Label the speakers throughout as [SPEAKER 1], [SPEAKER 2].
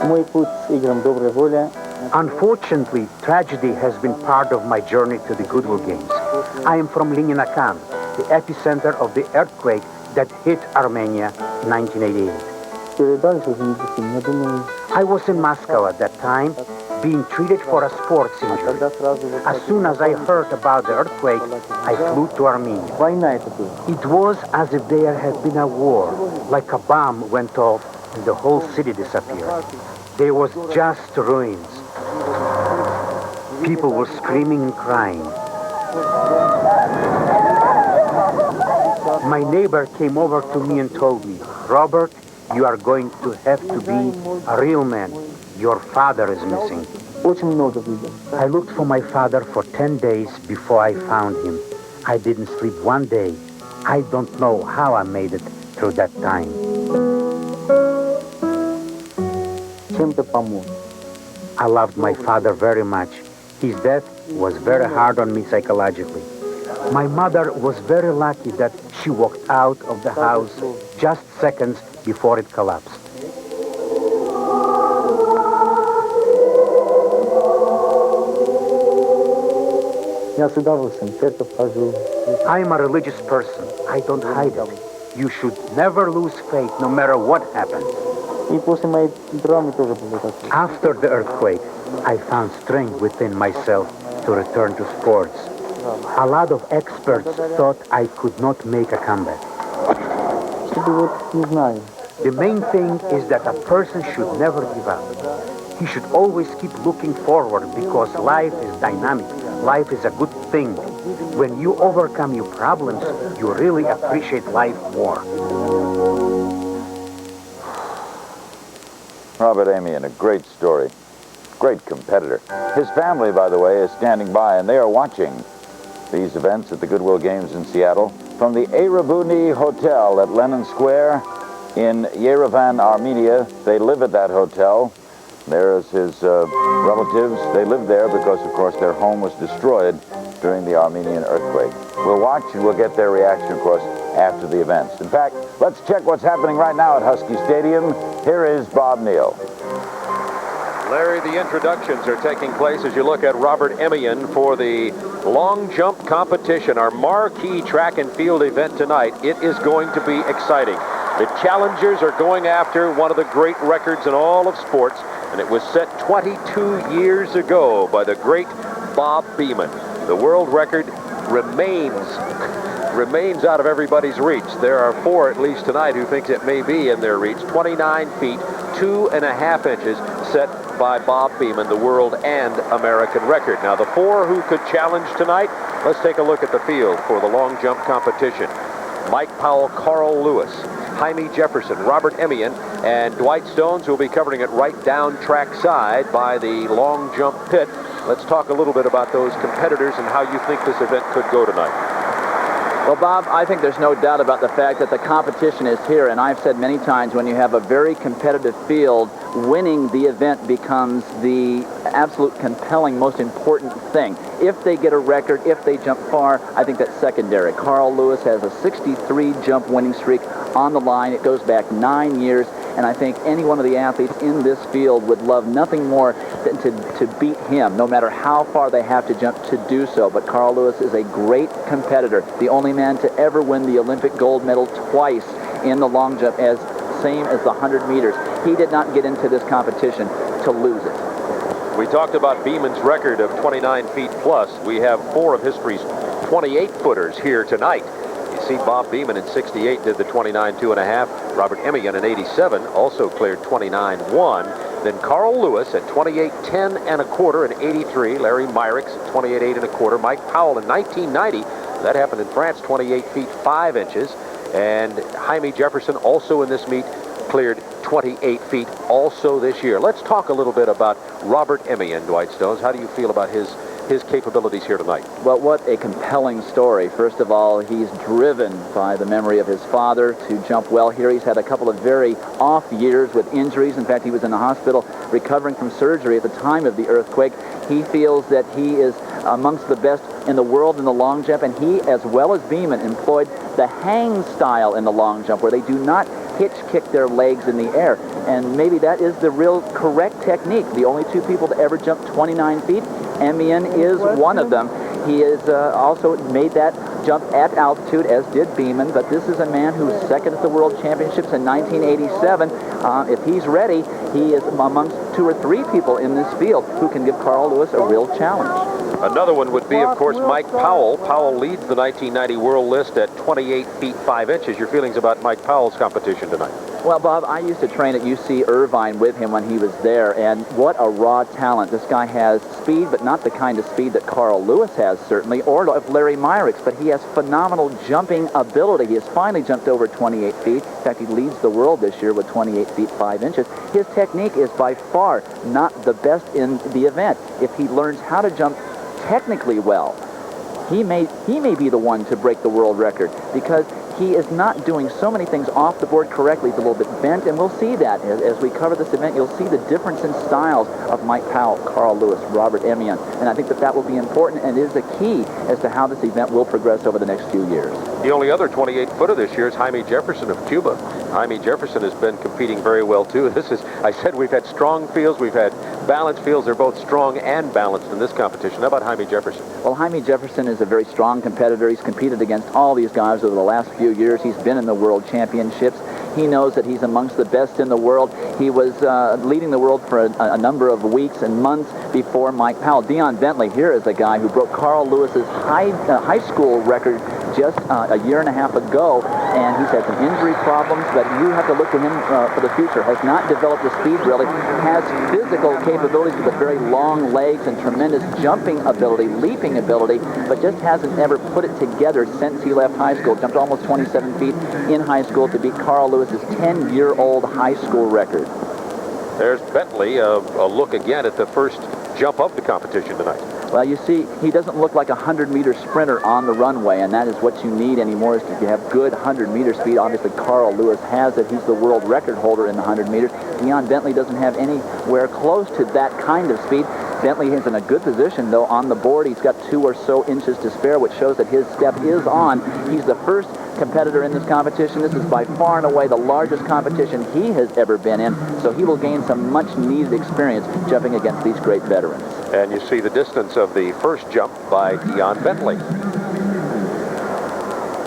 [SPEAKER 1] Мой путь с играм доброй воли.
[SPEAKER 2] Unfortunately, tragedy has been part of my journey to the Goodwill Games. I am from Liewellyn, the epicenter of the earthquake that hit Armenia in 1988. I was in Moscow at that time, being treated for a sports injury. As soon as I heard about the earthquake, I flew to Armenia. It was as if there had been a war, like a bomb went off and the whole city disappeared. There was just ruins. People were screaming and crying. My neighbor came over to me and told me, "Robert, you are going to have to be a real man. Your father is missing." I looked for my father for 10 days before I found him. I didn't sleep one day. I don't know how I made it through that time. I loved my father very much. His death was very hard on me psychologically. My mother was very lucky that she walked out of the house just seconds before it collapsed. I am a religious person. I don't hide it. You should never lose faith no matter what happens. After the earthquake, I found strength within myself to return to sports. A lot of experts thought I could not make a comeback. The main thing is that a person should never give up. He should always keep looking forward because life is dynamic. Life is a good thing. When you overcome your problems, you really appreciate life more.
[SPEAKER 3] Robert Emmiyan, a great story. Great competitor. His family, by the way, is standing by, and they are watching these events at the Goodwill Games in Seattle from the Erebuni Hotel at Lenin Square in Yerevan, Armenia. They live at that hotel. There's his relatives. They live there because, of course, their home was destroyed during the Armenian earthquake. We'll watch and we'll get their reaction, of course, after the events. In fact, let's check what's happening right now at Husky Stadium. Here is Bob Neal.
[SPEAKER 4] Larry, the introductions are taking place as you look at Robert Emmiyan for the long jump competition, our marquee track and field event tonight. It is going to be exciting. The challengers are going after one of the great records in all of sports, and it was set 22 years ago by the great Bob Beamon. The world record remains out of everybody's reach. There are four, at least tonight, who thinks it may be in their reach. 29 feet, 2.5 inches, set by Bob Beamon, the world and American record. Now, the four who could challenge tonight, let's take a look at the field for the long jump competition. Mike Powell, Carl Lewis, Jaime Jefferson, Robert Emmiyan, and Dwight Stones, who will be covering it right down track side by the long jump pit. Let's talk a little bit about those competitors and how you think this event could go tonight.
[SPEAKER 5] Well, Bob, I think there's no doubt about the fact that the competition is here, and I've said many times when you have a very competitive field, winning the event becomes the absolute compelling, most important thing. If they get a record, if they jump far, I think that's secondary. Carl Lewis has a 63 jump winning streak on the line. It goes back 9 years, and I think any one of the athletes in this field would love nothing more than to beat him, no matter how far they have to jump to do so. But Carl Lewis is a great competitor, the only man to ever win the Olympic gold medal twice in the long jump, same as the 100 meters. He did not get into this competition to lose it.
[SPEAKER 4] We talked about Beamon's record of 29 feet plus. We have four of history's 28-footers here tonight. You see Bob Beamon in 68 did the 29 2.5. Robert Emmiyan in 87 also cleared 29.1. Then Carl Lewis at 28 10.25 in 83. Larry Myrick's at 28 8.25. Mike Powell in 1990. That happened in France, 28 feet 5 inches. And Jaime Jefferson, also in this meet, cleared 28 feet also this year. Let's talk a little bit about Robert Emmiyan, Dwight Stones. How do you feel about his capabilities here tonight?
[SPEAKER 5] Well, what a compelling story. First of all, he's driven by the memory of his father to jump well here. He's had a couple of very off years with injuries. In fact, he was in the hospital recovering from surgery at the time of the earthquake. He feels that he is amongst the best in the world in the long jump, and he, as well as Beamon, employed the hang style in the long jump, where they do not hitch kick their legs in the air. And maybe that is the real correct technique. The only two people to ever jump 29 feet, Emmiyan is one of them. He has also made that jump at altitude, as did Beeman, but this is a man who's second at the World Championships in 1987. If he's ready, he is amongst 2 or 3 people in this field who can give Carl Lewis a real challenge.
[SPEAKER 4] Another one would be, of course, Mike Powell. Powell leads the 1990 world list at 28 feet 5 inches. Your feelings about Mike Powell's competition tonight?
[SPEAKER 5] Well, Bob, I used to train at UC Irvine with him when he was there, and what a raw talent. This guy has speed, but not the kind of speed that Carl Lewis has, certainly, or of Larry Myrick's, but he has phenomenal jumping ability. He has finally jumped over 28 feet. In fact, he leads the world this year with 28 feet 5 inches. His technique is by far not the best in the event. If he learns how to jump technically well, he may be the one to break the world record, because he is not doing so many things off the board correctly. He's a little bit bent, and we'll see that as we cover this event. You'll see the difference in styles of Mike Powell, Carl Lewis, Robert Emmiyan, and I think that will be important and is the key as to how this event will progress over the next few years.
[SPEAKER 4] The only other 28-footer this year is Jaime Jefferson of Cuba. Jaime Jefferson has been competing very well, too. This is, I said, we've had strong fields, we've had balanced fields. They're both strong and balanced in this competition. How about Jaime Jefferson?
[SPEAKER 5] Well, Jaime Jefferson is a very strong competitor. He's competed against all these guys over the last few years. He's been in the World Championships. He knows that he's amongst the best in the world. He was leading the world for a number of weeks and months before Mike Powell. Dion Bentley here is a guy who broke Carl Lewis's high school record just a year and a half ago, and he's had some injury problems, but you have to look to him for the future. Has not developed the speed, really. Has physical capabilities with very long legs and tremendous jumping ability, leaping ability, but just hasn't ever put it together since he left high school. Jumped almost 27 feet in high school to beat Carl Lewis's 10-year-old high school record.
[SPEAKER 4] There's Bentley, a look again at the first jump of the competition tonight.
[SPEAKER 5] Well, you see, he doesn't look like a 100-meter sprinter on the runway, and that is what you need anymore, is to have good 100-meter speed. Obviously, Carl Lewis has it. He's the world record holder in the 100 meters. Dion Bentley doesn't have anywhere close to that kind of speed. Bentley is in a good position, though, on the board. He's got 2 or so inches to spare, which shows that his step is on. He's the first competitor in this competition. This is by far and away the largest competition he has ever been in, so he will gain some much-needed experience jumping against these great veterans.
[SPEAKER 4] And you see the distance of the first jump by Dion Bentley.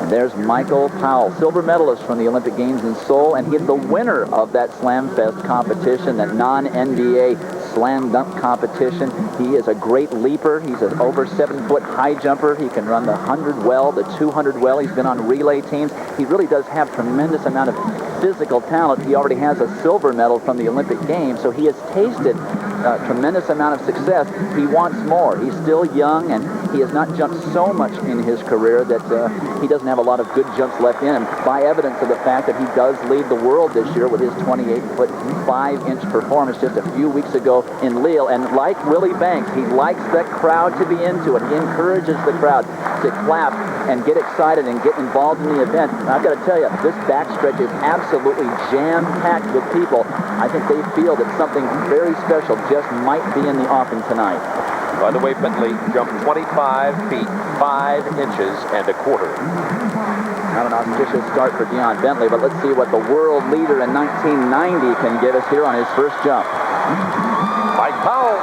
[SPEAKER 5] And there's Michael Powell, silver medalist from the Olympic Games in Seoul, and he's the winner of that Slam Fest competition, that non-NBA slam dunk competition. He is a great leaper. He's an over 7-foot high jumper. He can run the 100 well, the 200 well. He's been on relay teams. He really does have tremendous amount of physical talent. He already has a silver medal from the Olympic Games, so he has tasted a tremendous amount of success. He wants more. He's still young, and he has not jumped so much in his career that he doesn't have a lot of good jumps left in him, by evidence of the fact that he does lead the world this year with his 28-foot 5-inch performance just a few weeks ago in Lille. And like Willie Banks, he likes the crowd to be into it. He encourages the crowd to clap and get excited and get involved in the event. And I've got to tell you, this backstretch is absolutely jam-packed with people. I think they feel that something very special just might be in the offing tonight.
[SPEAKER 4] By the way, Bentley jumped 25 feet 5 inches and a quarter.
[SPEAKER 5] Not an auspicious start for Dion Bentley, but let's see what the world leader in 1990 can give us here on his first jump.
[SPEAKER 4] Mike Powell.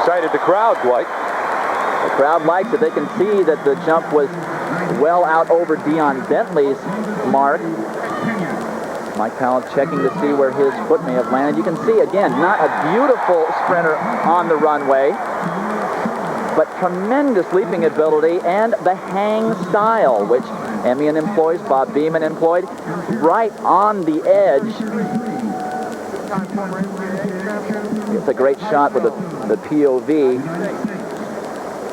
[SPEAKER 4] Excited the crowd, Dwight.
[SPEAKER 5] The crowd likes it. They can see that the jump was well out over Dion Bentley's mark. Mike Powell checking to see where his foot may have landed. You can see, again, not a beautiful sprinter on the runway, but tremendous leaping ability and the hang style, which Emmiyan employs, Bob Beeman employed, right on the edge. It's a great shot with the POV.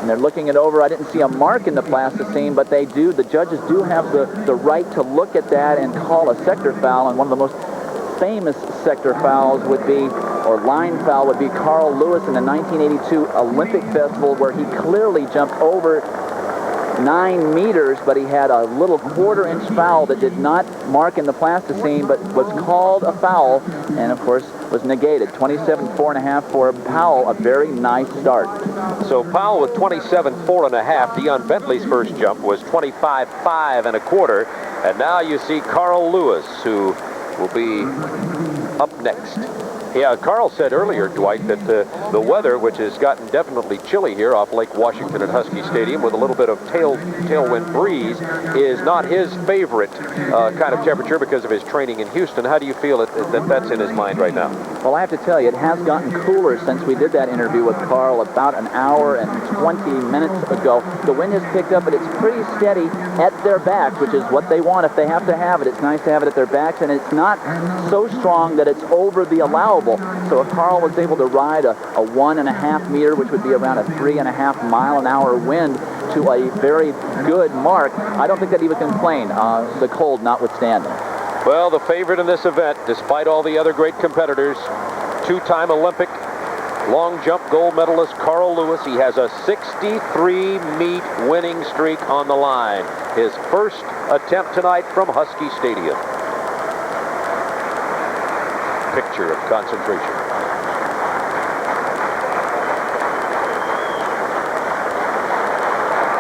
[SPEAKER 5] And they're looking it over. I didn't see a mark in the plasticine, but they do. The judges do have the right to look at that and call a sector foul. And one of the most famous sector fouls would be, or line foul would be, Carl Lewis in the 1982 Olympic Festival, where he clearly jumped over 9 meters, but he had a little 1/4-inch foul that did not mark in the plasticine, but was called a foul, and of course was negated. 27.4½ for Powell, a very nice start.
[SPEAKER 4] So Powell with 27.4½. Dion Bentley's first jump was 25.5 1/4. And now you see Carl Lewis, who will be up next. Yeah, Carl said earlier, Dwight, that the weather, which has gotten definitely chilly here off Lake Washington at Husky Stadium with a little bit of tailwind breeze, is not his favorite kind of temperature because of his training in Houston. How do you feel that that's in his mind right now?
[SPEAKER 5] Well, I have to tell you, it has gotten cooler since we did that interview with Carl about an hour and 20 minutes ago. The wind has picked up, but it's pretty steady at their backs, which is what they want if they have to have it. It's nice to have it at their backs, and it's not so strong that it's over the allowable. So if Carl was able to ride a 1.5 meter, which would be around a 3.5 mile-an-hour wind, to a very good mark, I don't think that he would complain, the cold notwithstanding.
[SPEAKER 4] Well, the favorite in this event, despite all the other great competitors, two-time Olympic long jump gold medalist Carl Lewis. He has a 63-meet winning streak on the line. His first attempt tonight from Husky Stadium. Picture of concentration.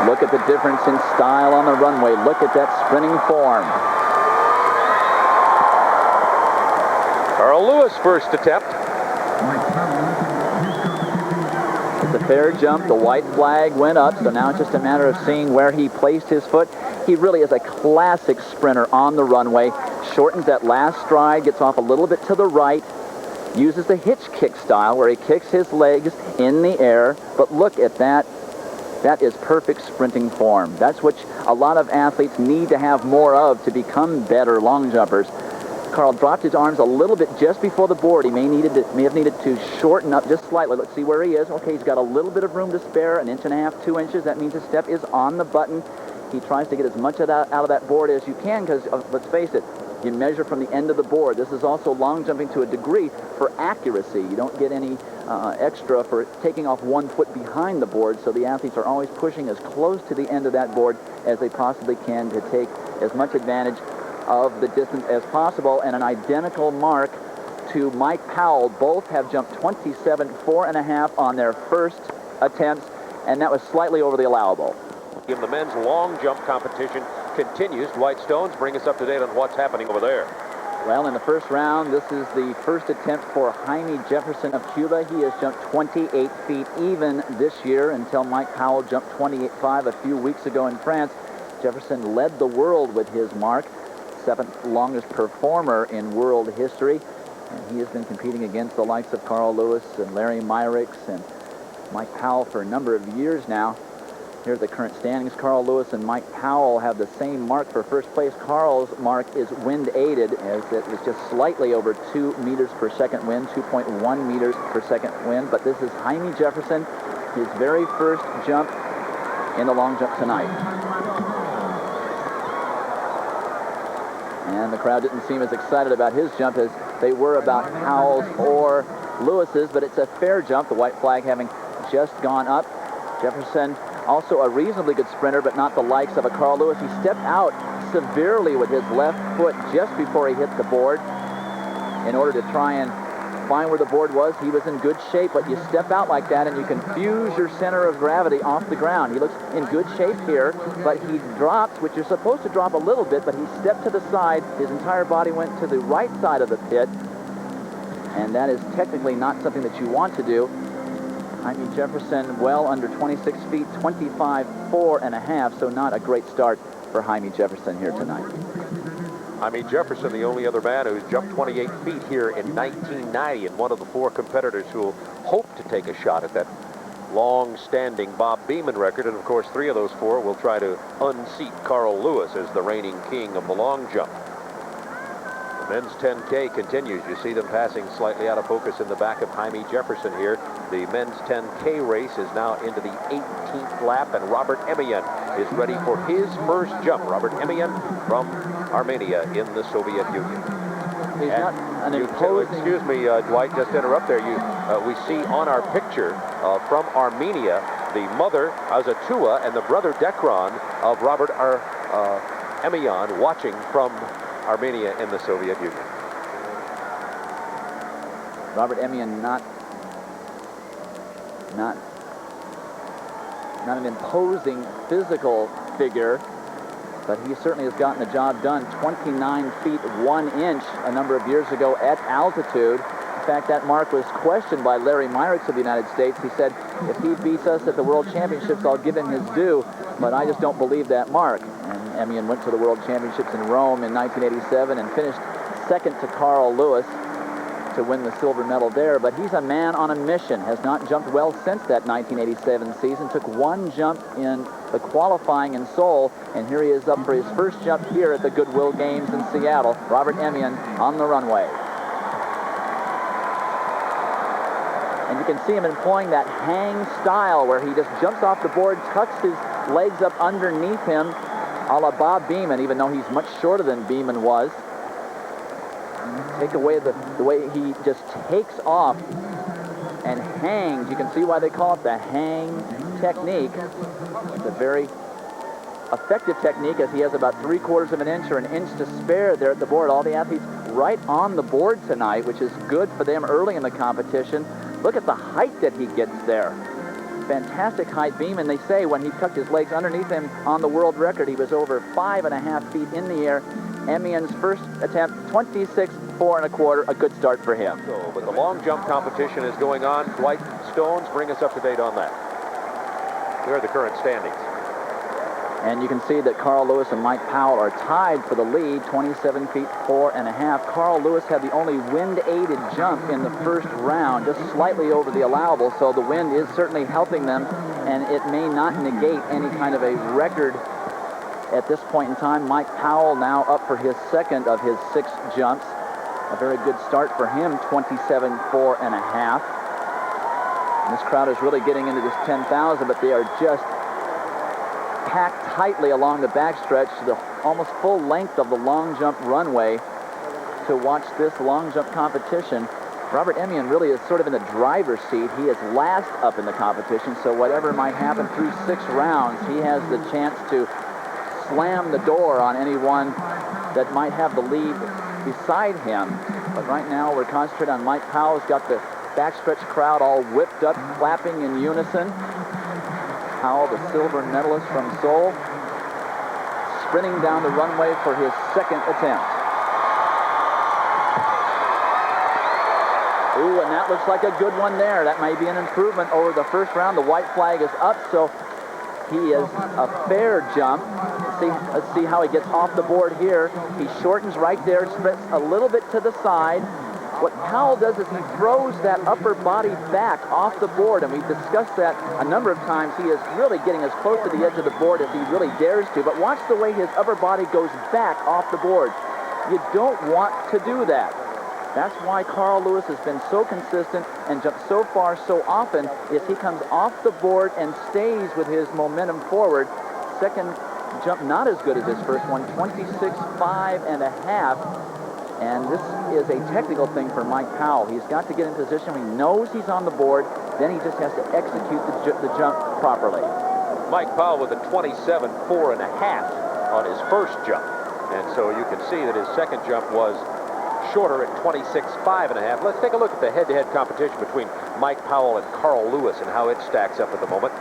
[SPEAKER 5] Look at the difference in style on the runway. Look at that sprinting form.
[SPEAKER 4] Carl Lewis' first attempt.
[SPEAKER 5] It's a fair jump. The white flag went up, so now it's just a matter of seeing where he placed his foot. He really is a classic sprinter on the runway. Shortens that last stride, gets off a little bit to the right, uses the hitch kick style where he kicks his legs in the air. But look at that. That is perfect sprinting form. That's what a lot of athletes need to have more of to become better long jumpers. Carl dropped his arms a little bit just before the board. He may have needed to shorten up just slightly. Let's see where he is. Okay, he's got a little bit of room to spare, 1.5 inches, 2 inches. That means his step is on the button. He tries to get as much out of that board as you can because, let's face it, you measure from the end of the board. This is also long jumping to a degree for accuracy. You don't get any extra for taking off 1 foot behind the board, so the athletes are always pushing as close to the end of that board as they possibly can to take as much advantage of the distance as possible. And an identical mark to Mike Powell. Both have jumped 27.4.5 on their first attempts, and that was slightly over the allowable.
[SPEAKER 4] In the men's long jump competition continues. Dwight Stones, bring us up to date on what's happening over there.
[SPEAKER 5] Well, in the first round, this is the first attempt for Jaime Jefferson of Cuba. He has jumped 28 feet even this year until Mike Powell jumped 28.5 a few weeks ago in France. Jefferson led the world with his mark, 7th longest performer in world history. And he has been competing against the likes of Carl Lewis and Larry Myrick's and Mike Powell for a number of years now. Here are the current standings. Carl Lewis and Mike Powell have the same mark for first place. Carl's mark is wind aided, as it was just slightly over 2 meters per second wind, 2.1 meters per second wind. But this is Jaime Jefferson, his very first jump in the long jump tonight. And the crowd didn't seem as excited about his jump as they were about Powell's or Lewis's, but it's a fair jump, the white flag having just gone up. Jefferson, also a reasonably good sprinter, but not the likes of a Carl Lewis. He stepped out severely with his left foot just before he hit the board in order to try and find where the board was. He was in good shape, but you step out like that and you confuse your center of gravity off the ground. He looks in good shape here, but he dropped, which you're supposed to drop a little bit, but he stepped to the side. His entire body went to the right side of the pit, and that is technically not something that you want to do. Jaime Jefferson well under 26 feet, 25.4.5, so not a great start for Jaime Jefferson here tonight.
[SPEAKER 4] Jaime Jefferson, the only other man who's jumped 28 feet here in 1990, and one of the 4 competitors who will hope to take a shot at that long-standing Bob Beamon record. And of course, 3 of those 4 will try to unseat Carl Lewis as the reigning king of the long jump. The men's 10K continues. You see them passing slightly out of focus in the back of Jaime Jefferson here. The men's 10K race is now into the 18th lap, and Robert Emmiyan is ready for his first jump. Robert Emmiyan from Armenia in the Soviet Union.
[SPEAKER 5] He's not an imposing...
[SPEAKER 4] Excuse me, Dwight, just to interrupt there. We see on our picture from Armenia the mother, Azatua, and the brother, Dekron, of Robert Emmiyan watching from Armenia in the Soviet Union.
[SPEAKER 5] Robert Emmiyan not an imposing physical figure, but he certainly has gotten the job done. 29 feet 1 inch a number of years ago at altitude. In fact, that mark was questioned by Larry Myrick of the United States. He said, if he beats us at the World Championships, I'll give him his due, but I just don't believe that mark. And Emmiyan went to the World Championships in Rome in 1987 and finished second to Carl Lewis to win the silver medal there. But he's a man on a mission, has not jumped well since that 1987 season. Took one jump in the qualifying in Seoul, and here he is up for his first jump here at the Goodwill Games in Seattle. Robert Emmiyan on the runway. And you can see him employing that hang style where he just jumps off the board, tucks his legs up underneath him, a la Bob Beamon, even though he's much shorter than Beamon was. Take away the way he just takes off and hangs. You can see why they call it the hang technique. It's a very effective technique, as he has about 3/4 of an inch or an inch to spare there at the board. All the athletes right on the board tonight, which is good for them early in the competition. Look at the height that he gets there. Fantastic height. Beamon, they say, when he tucked his legs underneath him on the world record, he was over 5.5 feet in the air. Emmiyan's first attempt, 26.4 1/4, a good start for him.
[SPEAKER 4] So, but the long jump competition is going on. Dwight Stones, bring us up to date on that. Here are the current standings.
[SPEAKER 5] And you can see that Carl Lewis and Mike Powell are tied for the lead, 27 feet 4 1/2. Carl Lewis had the only wind-aided jump in the first round, just slightly over the allowable, so the wind is certainly helping them, and it may not negate any kind of a record at this point in time. Mike Powell now up for his second of his 6 jumps. A very good start for him, 27.4 1/2. This crowd is really getting into this 10,000, but they are just packed tightly along the backstretch, the almost full length of the long jump runway, to watch this long jump competition. Robert Emmiyan really is sort of in the driver's seat. He is last up in the competition, so whatever might happen through 6 rounds, he has the chance to slam the door on anyone that might have the lead beside him. But right now we're concentrated on Mike Powell. He's got the backstretch crowd all whipped up, clapping in unison. Powell, the silver medalist from Seoul, sprinting down the runway for his second attempt. Ooh, and that looks like a good one there. That may be an improvement over the first round. The white flag is up, so he is a fair jump. Let's see how he gets off the board here. He shortens right there, spreads a little bit to the side. What Powell does is he throws that upper body back off the board, and we've discussed that a number of times. He is really getting as close to the edge of the board as he really dares to, but watch the way his upper body goes back off the board. You don't want to do that. That's why Carl Lewis has been so consistent and jumped so far so often, is he comes off the board and stays with his momentum forward. Second jump not as good as his first one, 26.5 1/2. And this is a technical thing for Mike Powell. He's got to get in position. He knows he's on the board. Then he just has to execute the jump properly.
[SPEAKER 4] Mike Powell with a 27.4 1/2 on his first jump. And so you can see that his second jump was shorter at 26.5 1/2. Let's take a look at the head-to-head competition between Mike Powell and Carl Lewis and how it stacks up at the moment.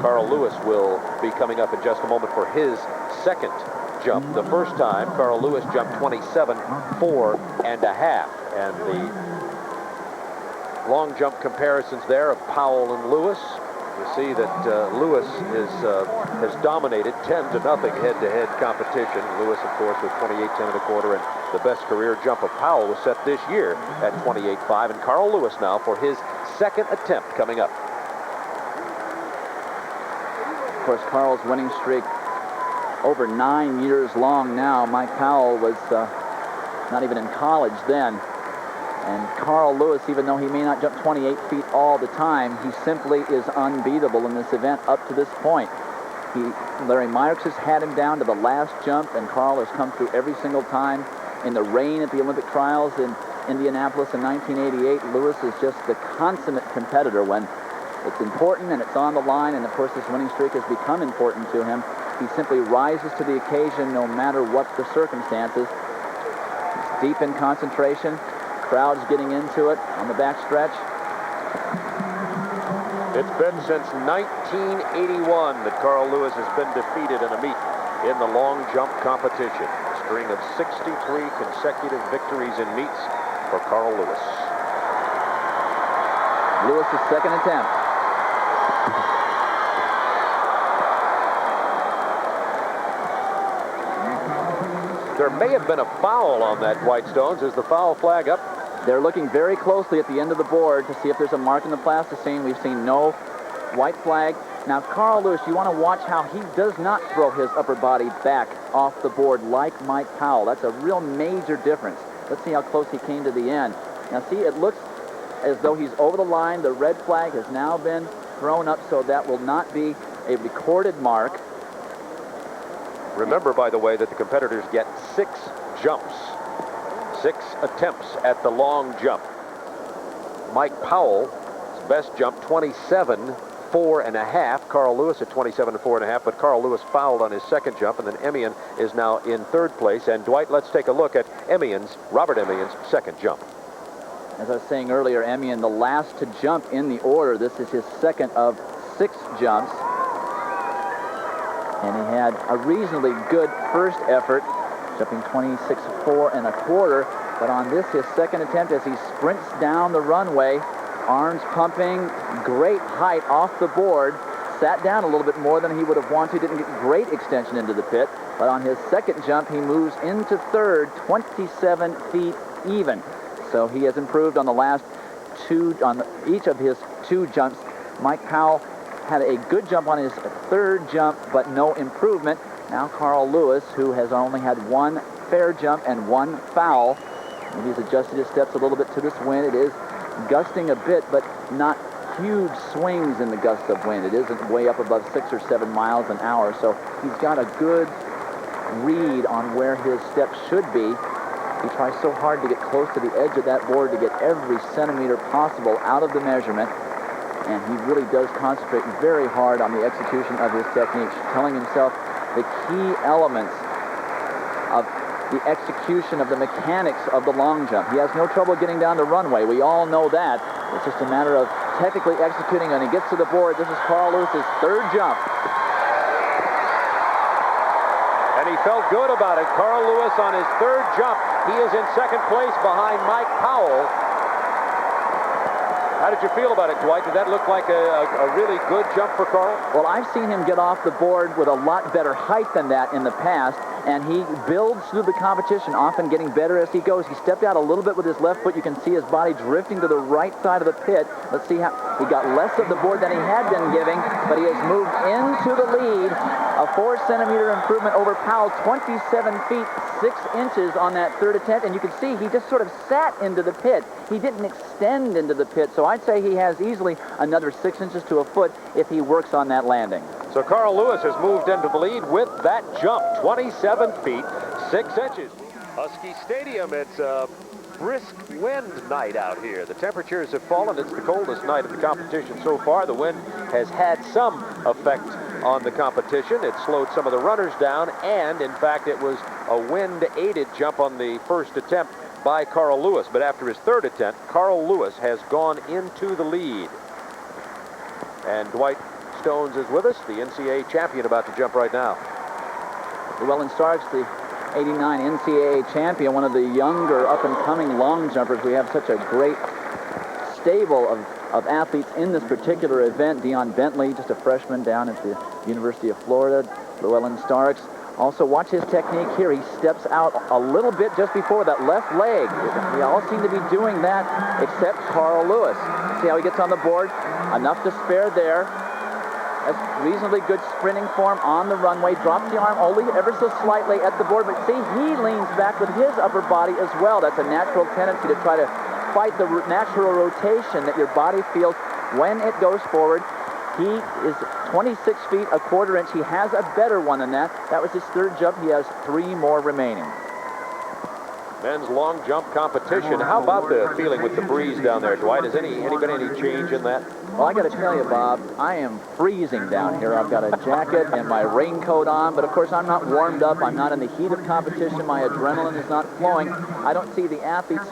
[SPEAKER 4] Carl Lewis will be coming up in just a moment for his second jump. The first time, Carl Lewis jumped 27.4 1/2. And the long jump comparisons there of Powell and Lewis. You see that Lewis has dominated 10-0 head-to-head competition. Lewis, of course, with 28.10 1/4, and the best career jump of Powell was set this year at 28.5. And Carl Lewis now for his second attempt coming up.
[SPEAKER 5] Of course, Carl's winning streak over 9 years long now. Mike Powell was not even in college then. And Carl Lewis, even though he may not jump 28 feet all the time, he simply is unbeatable in this event up to this point. Larry Myrick has had him down to the last jump, and Carl has come through every single time. In the rain at the Olympic trials in Indianapolis in 1988, Lewis is just the consummate competitor when it's important and it's on the line, and of course this winning streak has become important to him. He simply rises to the occasion no matter what the circumstances. He's deep in concentration. Crowd's getting into it on the backstretch. It's
[SPEAKER 4] been since 1981 that Carl Lewis has been defeated in a meet in the long jump competition. A string of 63 consecutive victories in meets for Carl Lewis.
[SPEAKER 5] Lewis's second attempt.
[SPEAKER 4] There may have been a foul on that, Dwight Stones. Is the foul flag up?
[SPEAKER 5] They're looking very closely at the end of the board to see if there's a mark in the plasticine. We've seen no white flag. Now, Carl Lewis, you want to watch how he does not throw his upper body back off the board like Mike Powell. That's a real major difference. Let's see how close he came to the end. Now, see, it looks as though he's over the line. The red flag has now been thrown up, so that will not be a recorded mark.
[SPEAKER 4] Remember, by the way, that the competitors get 6 jumps. 6 attempts at the long jump. Mike Powell's best jump, 27.4½. Carl Lewis at 27.4½, but Carl Lewis fouled on his second jump, and then Emmiyan is now in third place. And Dwight, let's take a look at Robert Emmiyan's second jump.
[SPEAKER 5] As I was saying earlier, Emmiyan, the last to jump in the order. This is his second of 6 jumps. And he had a reasonably good first effort, jumping 26.425. But on this, his second attempt, as he sprints down the runway, arms pumping, great height off the board, sat down a little bit more than he would have wanted to, didn't get great extension into the pit. But on his second jump, he moves into third, 27 feet even. So he has improved on the last 2, on each of his 2 jumps. Mike Powell had a good jump on his third jump, but no improvement. Now Carl Lewis, who has only had 1 fair jump and 1 foul. Maybe he's adjusted his steps a little bit to this wind. It is gusting a bit, but not huge swings in the gusts of wind. It isn't way up above 6 or 7 miles an hour, so he's got a good read on where his steps should be. He tries so hard to get close to the edge of that board to get every centimeter possible out of the measurement. And he really does concentrate very hard on the execution of his technique, telling himself the key elements of the execution of the mechanics of the long jump. He has no trouble getting down the runway. We all know that. It's just a matter of technically executing when he gets to the board. This is Carl Lewis's third jump.
[SPEAKER 4] And he felt good about it. Carl Lewis on his third jump. He is in second place behind Mike Powell. How did you feel about it, Dwight? Did that look like a really good jump for Carl?
[SPEAKER 5] Well, I've seen him get off the board with a lot better height than that in the past, and he builds through the competition, often getting better as he goes. He stepped out a little bit with his left foot. You can see his body drifting to the right side of the pit. Let's see how he got less of the board than he had been giving, but he has moved into the lead. A 4-centimeter improvement over Powell, 27 feet 6 inches on that third attempt, and you can see he just sort of sat into the pit. He didn't extend into the pit, so I'd say he has easily another 6 inches to a foot if he works on that landing.
[SPEAKER 4] So Carl Lewis has moved into the lead with that jump, 27 feet 6 inches. Husky Stadium, it's a brisk wind night out here. The temperatures have fallen. It's the coldest night of the competition so far. The wind has had some effect on the competition. It slowed some of the runners down, and in fact it was a wind-aided jump on the first attempt by Carl Lewis. But after his third attempt, Carl Lewis has gone into the lead. And Dwight Stones is with us, the NCAA champion, about to jump right now.
[SPEAKER 5] Liewellyn Starcks, the '89 NCAA champion, one of the younger up-and-coming long jumpers. We have such a great stable of athletes in this particular event. Dion Bentley, just a freshman down at the University of Florida. Liewellyn Starcks. Also, watch his technique here. He steps out a little bit just before that left leg. They all seem to be doing that except Carl Lewis. See how he gets on the board? Enough to spare there. That's reasonably good sprinting form on the runway. Drops the arm only ever so slightly at the board, but see, he leans back with his upper body as well. That's a natural tendency to try to fight the natural rotation that your body feels when it goes forward. He is 26 feet a quarter inch. He has a better one than that. That was his third jump. He has 3 more remaining.
[SPEAKER 4] Men's long jump competition. How about the feeling with the breeze down there, Dwight? Has any change in that?
[SPEAKER 5] Well, I got to tell you, Bob, I am freezing down here. I've got a jacket and my raincoat on, but of course I'm not warmed up. I'm not in the heat of competition. My adrenaline is not flowing. I don't see the athletes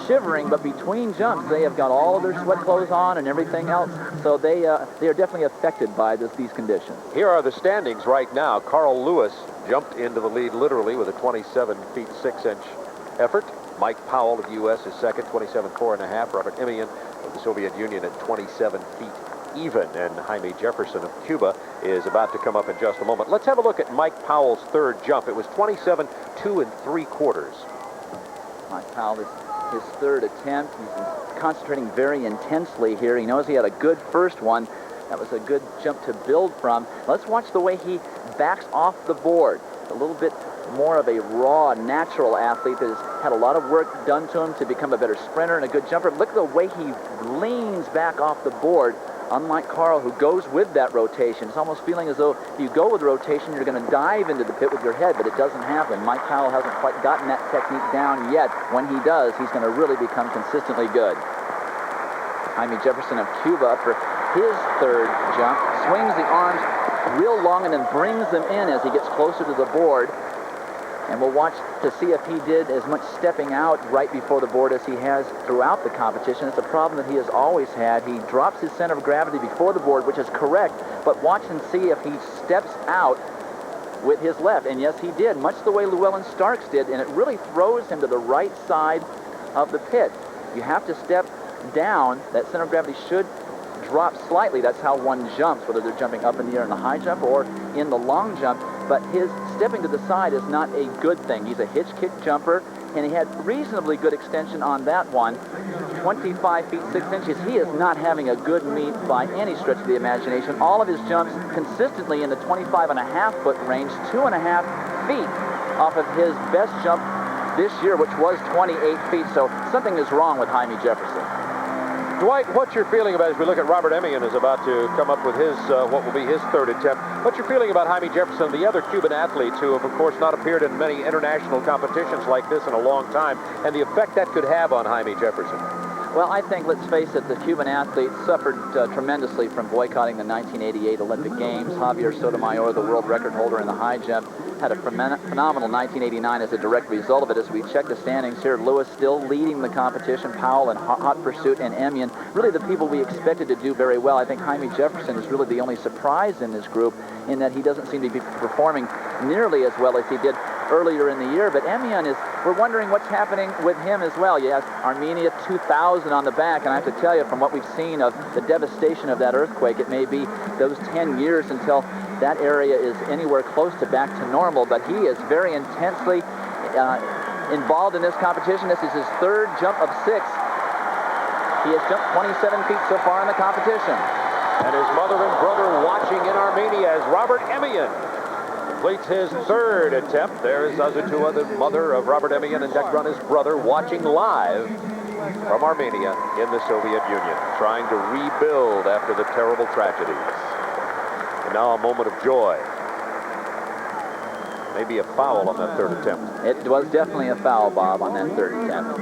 [SPEAKER 5] shivering, but between jumps, they have got all of their sweat clothes on and everything else, so they are definitely affected by these conditions.
[SPEAKER 4] Here are the standings right now. Carl Lewis jumped into the lead literally with a 27 feet 6 inch effort. Mike Powell of the U.S. is second, 27.4.5. Robert Emmiyan of the Soviet Union at 27 feet even. And Jaime Jefferson of Cuba is about to come up in just a moment. Let's have a look at Mike Powell's third jump. It was 27 2 3/4.
[SPEAKER 5] Mike Powell, his third attempt. He's concentrating very intensely here. He knows he had a good first one. That was a good jump to build from. Let's watch the way he backs off the board. A little bit more of a raw, natural athlete that has had a lot of work done to him to become a better sprinter and a good jumper. Look at the way he leans back off the board, unlike Carl, who goes with that rotation. It's almost feeling as though if you go with rotation, you're going to dive into the pit with your head, but it doesn't happen. Mike Powell hasn't quite gotten that technique down yet. When he does, he's going to really become consistently good. Jaime Jefferson of Cuba up for his third jump, swings the arms real long and then brings them in as he gets closer to the board. And we'll watch to see if he did as much stepping out right before the board as he has throughout the competition. It's a problem that he has always had. He drops his center of gravity before the board, which is correct, but watch and see if he steps out with his left. And yes, he did, much the way Liewellyn Starcks did, and it really throws him to the right side of the pit. You have to step down. That center of gravity should drop slightly. That's how one jumps, whether they're jumping up in the air in the high jump or in the long jump. But his stepping to the side is not a good thing. He's a hitch kick jumper, and he had reasonably good extension on that one, 25 feet 6 inches. He is not having a good meet by any stretch of the imagination. All of his jumps consistently in the 25.5-foot range, 2.5 feet off of his best jump this year, which was 28 feet. So something is wrong with Jaime Jefferson.
[SPEAKER 4] Dwight, what's your feeling about, as we look at Robert Emmiyan is about to come up with his, what will be his third attempt, what's your feeling about Jaime Jefferson, the other Cuban athletes who have, of course, not appeared in many international competitions like this in a long time, and the effect that could have on Jaime Jefferson?
[SPEAKER 5] Well, I think, let's face it, the Cuban athletes suffered tremendously from boycotting the 1988 Olympic Games. Javier Sotomayor, the world record holder in the high jump, had a phenomenal 1989 as a direct result of it. As we check the standings here, Lewis still leading the competition, Powell in hot pursuit, and Emmiyan, really the people we expected to do very well. I think Jaime Jefferson is really the only surprise in this group in that he doesn't seem to be performing nearly as well as he did earlier in the year. But Emmiyan is, we're wondering what's happening with him as well. Yes, Armenia 2000 on the back, and I have to tell you, from what we've seen of the devastation of that earthquake, it may be those 10 years until that area is anywhere close to back to normal, but he is very intensely involved in this competition. This is his third jump of 6. He has jumped 27 feet so far in the competition.
[SPEAKER 4] And his mother and brother watching in Armenia as Robert Emmiyan completes his third attempt. There's Azutua, the mother of Robert Emmiyan, and Dekran, his brother, watching live from Armenia in the Soviet Union, trying to rebuild after the terrible tragedies. And now a moment of joy. Maybe a foul on that third attempt.
[SPEAKER 5] It was definitely a foul, Bob, on that third attempt.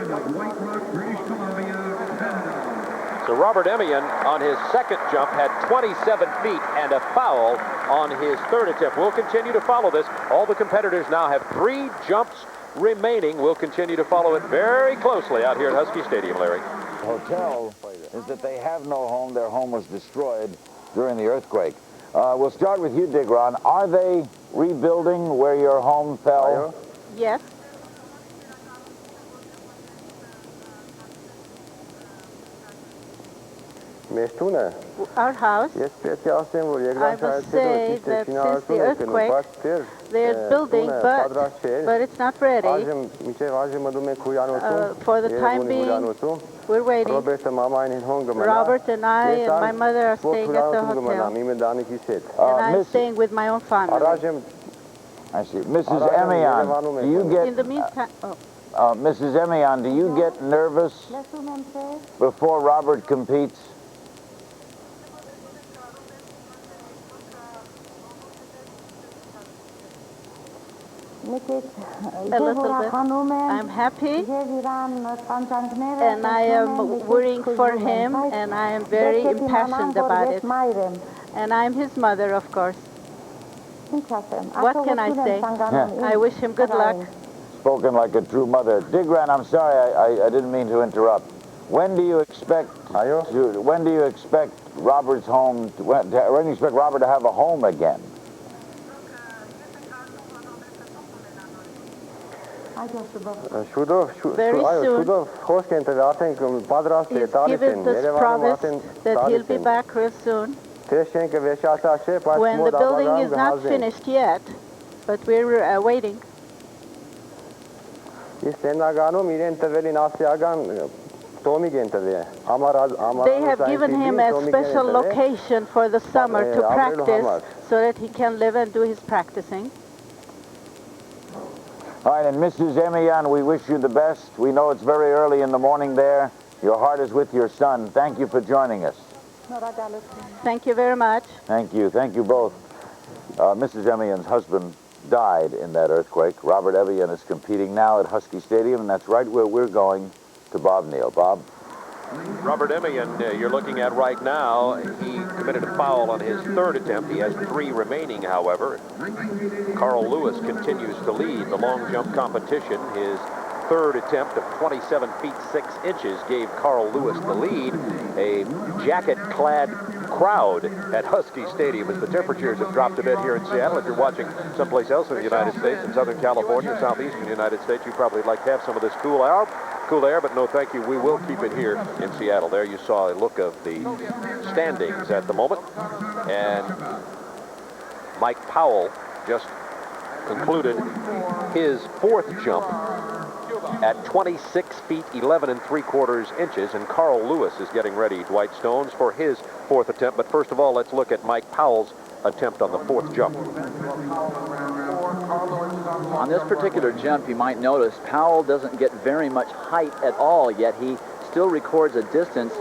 [SPEAKER 4] So Robert Emmiyan on his second jump had 27 feet and a foul on his third attempt. We'll continue to follow this. All the competitors now have 3 jumps remaining. We'll continue to follow it very closely out here at Husky Stadium, Larry.
[SPEAKER 3] The hotel is that they have no home. Their home was destroyed during the earthquake. We'll start with you, Digron. Are they rebuilding where your home fell?
[SPEAKER 6] Yes. Our house, I would say that since the earthquake, they're building, but it's not ready. For the time being, we're waiting. Robert and I and my mother are staying at the hotel, and I'm staying with my own family.
[SPEAKER 3] I see. Mrs. Emmiyan, do you get...
[SPEAKER 6] In the meantime...
[SPEAKER 3] Mrs. Emmiyan, do you get nervous before Robert competes?
[SPEAKER 6] A little bit. I'm happy, and I am worrying for him, and I am very impassioned about it. And I'm his mother, of course. What can I say? I wish him good luck.
[SPEAKER 3] Spoken like a true mother. Digran, I'm sorry, I didn't mean to interrupt. When do you expect Robert's home? When do you expect Robert to have a home again?
[SPEAKER 6] Very soon, he's given this promise that he'll be back real soon. When the building is not finished yet, but we're waiting. They have given him a special location for the summer to practice so that he can live and do his practicing.
[SPEAKER 3] All right, and Mrs. Emmiyan, we wish you the best. We know it's very early in the morning there. Your heart is with your son. Thank you for joining us.
[SPEAKER 6] Thank you very much.
[SPEAKER 3] Thank you. Thank you both. Mrs. Emmiyan's husband died in that earthquake. Robert Emmiyan is competing now at Husky Stadium, and that's right where we're going to Bob Neal. Bob?
[SPEAKER 4] Robert Emmiyan, you're looking at right now. He committed a foul on his third attempt. He has 3 remaining, however. Carl Lewis continues to lead the long jump competition. His third attempt of 27 feet 6 inches gave Carl Lewis the lead. A jacket-clad crowd at Husky Stadium as the temperatures have dropped a bit here in Seattle. If you're watching someplace else in the United States, in Southern California, southeastern United States, you probably like to have some of this cool air, but no thank you. We will keep it here in Seattle. There you saw a look of the standings at the moment. And Mike Powell just concluded his 4th jump at 26 feet 11 3/4 inches, and Carl Lewis is getting ready, Dwight Stones, for his 4th attempt. But first of all, let's look at Mike Powell's attempt on the 4th jump.
[SPEAKER 5] On this particular jump, you might notice Powell doesn't get very much height at all, yet he still records a distance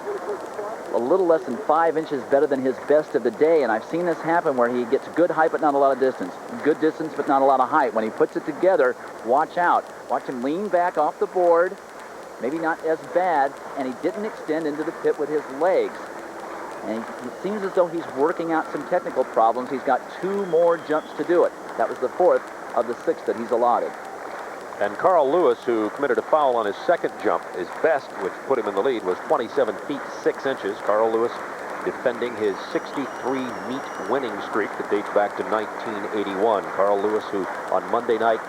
[SPEAKER 5] a little less than 5 inches better than his best of the day. And I've seen this happen where he gets good height but not a lot of distance. Good distance but not a lot of height. When he puts it together, watch out. Watch him lean back off the board. Maybe not as bad. And he didn't extend into the pit with his legs. And it seems as though he's working out some technical problems. He's got 2 more jumps to do it. That was the 4th of the 6 that he's allotted.
[SPEAKER 4] And Carl Lewis, who committed a foul on his 2nd jump, his best, which put him in the lead, was 27 feet 6 inches. Carl Lewis defending his 63-meet winning streak that dates back to 1981. Carl Lewis, who on Monday night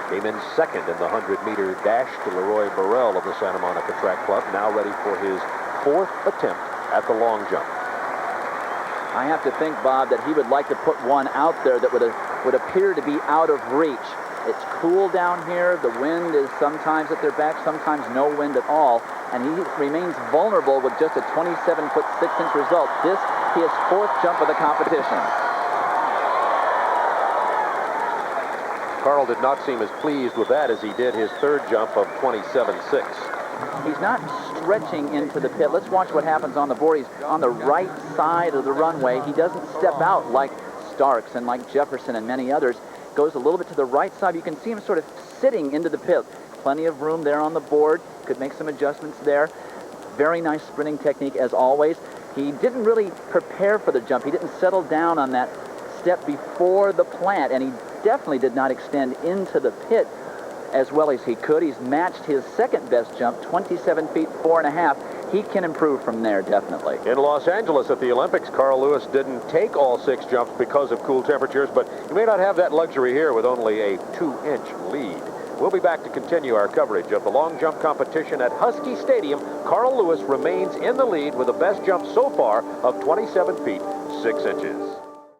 [SPEAKER 4] came in 2nd in the 100-meter dash to Leroy Burrell of the Santa Monica Track Club, now ready for his 4th attempt at the long jump.
[SPEAKER 5] I have to think, Bob, that he would like to put one out there that would appear to be out of reach. It's cool down here. The wind is sometimes at their back, sometimes no wind at all. And he remains vulnerable with just a 27 foot 6 inch result. This, his 4th jump of the competition.
[SPEAKER 4] Carl did not seem as pleased with that as he did his 3rd jump of 27.6.
[SPEAKER 5] He's not stretching into the pit. Let's watch what happens on the board. He's on the right side of the runway. He doesn't step out like Starks and like Jefferson and many others. Goes a little bit to the right side. You can see him sort of sitting into the pit. Plenty of room there on the board. Could make some adjustments there. Very nice sprinting technique as always. He didn't really prepare for the jump. He didn't settle down on that step before the plant, and he definitely did not extend into the pit as well as he could. He's matched his 2nd best jump, 27 feet 4 1/2. He can improve from there, definitely.
[SPEAKER 4] In Los Angeles at the Olympics, Carl Lewis didn't take all 6 jumps because of cool temperatures, but he may not have that luxury here with only a 2-inch lead. We'll be back to continue our coverage of the long jump competition at Husky Stadium. Carl Lewis remains in the lead with the best jump so far of 27 feet 6 inches.